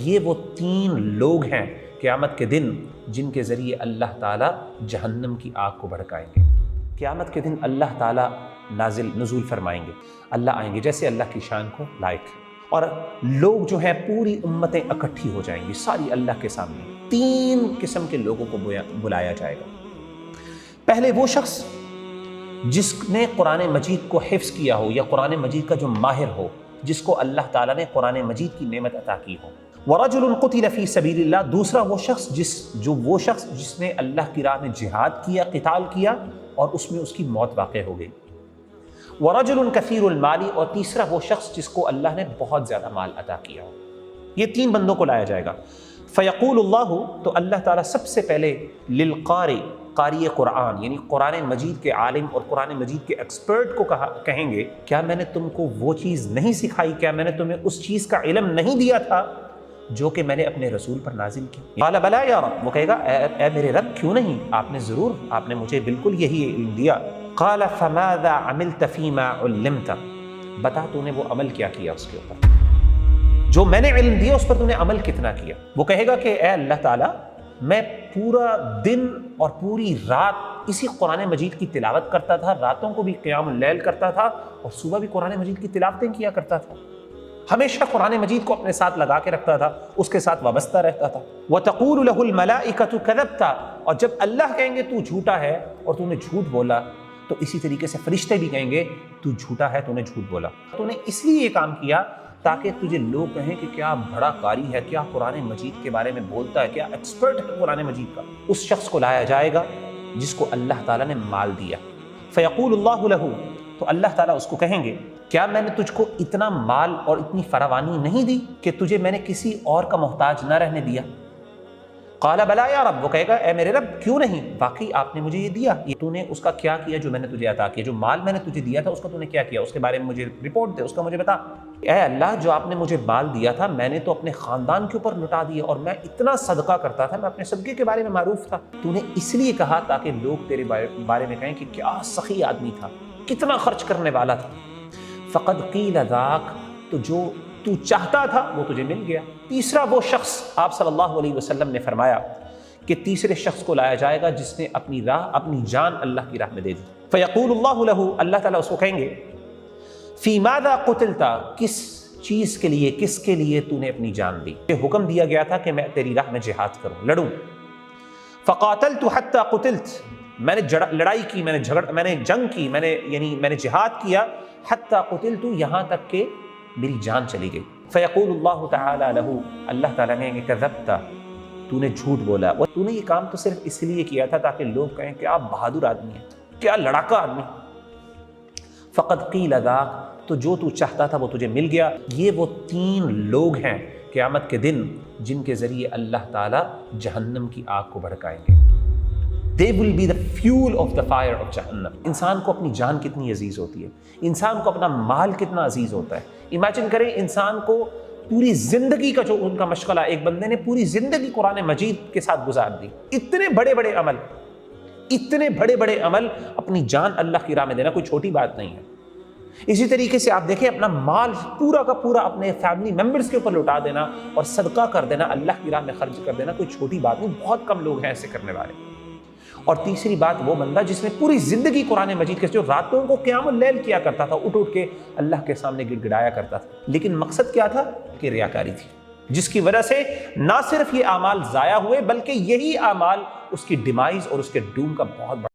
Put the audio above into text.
یہ وہ 3 لوگ ہیں قیامت کے دن جن کے ذریعے اللہ تعالیٰ جہنم کی آگ کو بھڑکائیں گے۔ قیامت کے دن اللہ تعالیٰ نزول فرمائیں گے، اللہ آئیں گے جیسے اللہ کی شان کو لائق ہے، اور لوگ جو ہیں پوری امتیں اکٹھی ہو جائیں گی ساری اللہ کے سامنے۔ 3 قسم کے لوگوں کو بلایا جائے گا۔ پہلے وہ شخص جس نے قرآن مجید کو حفظ کیا ہو یا قرآن مجید کا جو ماہر ہو، جس کو اللہ تعالیٰ نے قرآن مجید کی نعمت عطا کی ہو۔ وَرَجُلٌ قُتِلَ فِي سَبِيلِ اللَّهِ، دوسرا وہ شخص جس نے اللہ کی راہ میں جہاد کیا، قتال کیا، اور اس میں اس کی موت واقع ہو گئی۔ وَرَجُلٌ كَثِيرُ الْمَالِ، اور تیسرا وہ شخص جس کو اللہ نے بہت زیادہ مال عطا کیا ہو۔ یہ 3 بندوں کو لایا جائے گا۔ فَيَقُولُ اللَّهُ، تو اللہ تعالیٰ سب سے پہلے لِلْقَارِ، قاری قرآن یعنی قرآن مجید کے عالم اور قرآن مجید کے ایکسپرٹ کو کہیں گے، کیا میں نے تم کو وہ چیز نہیں سکھائی؟ کیا میں نے تمہیں اس چیز کا علم نہیں دیا تھا جو کہ میں نے اپنے رسول پر نازل کی؟ قال بلا یا رب، وہ کہے گا اے میرے رب کیوں نہیں، آپ نے ضرور، آپ نے مجھے بالکل یہی علم دیا۔ قال فماذا عملت فيما علمت، بتا تو نے وہ عمل کیا کیا اس کے اوپر، جو میں نے علم دیا اس پر تو نے عمل کتنا کیا؟ وہ کہے گا کہ اے اللہ تعالیٰ، میں پورا دن اور پوری رات اسی قرآن مجید کی تلاوت کرتا تھا، راتوں کو بھی قیام اللیل کرتا تھا، اور صبح بھی قرآن مجید کی تلاوتیں کیا کرتا تھا، ہمیشہ قرآن مجید کو اپنے ساتھ لگا کے رکھتا تھا، اس کے ساتھ وابستہ رہتا تھا۔ وَتَقُولُ لَهُ الْمَلَائِكَةُ كَذَبْتَ، اور جب اللہ کہیں گے تو جھوٹا ہے اور تو نے جھوٹ بولا، تو اسی طریقے سے فرشتے بھی کہیں گے تو جھوٹا ہے، تو نے جھوٹ بولا، تو نے اس لیے یہ کام کیا تاکہ تجھے لوگ کہیں کہ کیا بڑا قاری ہے، کیا قرآن مجید کے بارے میں بولتا ہے، کیا ایکسپرٹ ہے قرآن مجید کا۔ اس شخص کو لایا جائے گا جس کو اللہ تعالیٰ نے مال دیا۔ فیقول اللہ لہ، تو اللہ تعالیٰ اس کو کہیں گے، کیا میں نے تجھ کو اتنا مال اور اتنی فراوانی نہیں دی کہ تجھے میں نے کسی اور کا محتاج نہ رہنے دیا؟ قال بلا یا رب، وہ کہے گا اے میرے رب کیوں نہیں، واقعی آپ نے مجھے یہ دیا، یہ تو نے اس کا کیا کیا جو میں نے تجھے عطا کیا، جو مال میں نے تجھے دیا تھا اس کا تو نے کیا کیا، اس کے بارے میں مجھے رپورٹ دے، اس کا مجھے بتا۔ اے اللہ، جو آپ نے مجھے مال دیا تھا میں نے تو اپنے خاندان کے اوپر لٹا دیا، اور میں اتنا صدقہ کرتا تھا، میں اپنے صدقے کے بارے میں معروف تھا، تو نے اس لیے کہا تاکہ لوگ تیرے بارے میں کہیں کہ کیا سخی آدمی تھا، کتنا خرچ کرنے والا تھا۔ فقد قیل ذاک، تو جو تو چاہتا تھا وہ تجھے مل گیا۔ تیسرا وہ شخص، آپ صلی اللہ علیہ وسلم نے فرمایا کہ تیسرے شخص کو لایا جائے گا جس نے اپنی جان اللہ کی راہ میں دے دی۔ فیقول اللہ لہ، اللہ تعالیٰ اس کو کہیں گے، فی ماذا قتلت، کس چیز کے لیے، کس کے لیے تو نے اپنی جان دی؟ حکم دیا گیا تھا کہ میں تیری راہ میں جہاد کروں، لڑوں۔ فقاتلت حتی قتلت، میں نے لڑائی کی، میں نے جنگ کی، میں نے جہاد کیا، حتی قتلت، یہاں تک کہ میری جان چلی گئی۔ فیقول اللہ تعالی لہ، اللہ تعالیٰ کہیں گے کذبت، تو نے جھوٹ بولا، اور تو نے یہ کام تو صرف اس لیے کیا تھا تاکہ لوگ کہیں کہ آپ بہادر آدمی ہیں، کیا لڑاکا آدمی۔ فقد قیل ذاک، تو جو تو چاہتا تھا وہ تجھے مل گیا۔ یہ وہ 3 لوگ ہیں قیامت کے دن جن کے ذریعے اللہ تعالیٰ جہنم کی آگ کو بھڑکائیں گے۔ They will be the fuel of the fire of جہنم۔ انسان کو اپنی جان کتنی عزیز ہوتی ہے، انسان کو اپنا مال کتنا عزیز ہوتا ہے۔ امیجن کریں انسان کو پوری زندگی کا جو ان کا مشغلہ، ایک بندے نے پوری زندگی قرآن مجید کے ساتھ گزار دی، اتنے بڑے بڑے عمل، اپنی جان اللہ کی راہ میں دینا کوئی چھوٹی بات نہیں ہے۔ اسی طریقے سے آپ دیکھیں اپنا مال پورا کا پورا اپنے فیملی ممبرز کے اوپر لٹا دینا اور صدقہ کر دینا، اللہ کی راہ میں خرچ کر دینا کوئی چھوٹی بات نہیں، بہت کم لوگ ہیں ایسے کرنے والے۔ اور تیسری بات وہ بندہ جس نے پوری زندگی قرآن مجید کے جو راتوں کو قیام اللیل کیا کرتا تھا، اٹھ کے اللہ کے سامنے گڑ گڑایا کرتا تھا، لیکن مقصد کیا تھا کہ ریاکاری تھی، جس کی وجہ سے نہ صرف یہ اعمال ضائع ہوئے بلکہ یہی اعمال اس کی ڈیمائز اور اس کے ڈوم کا بہت بڑا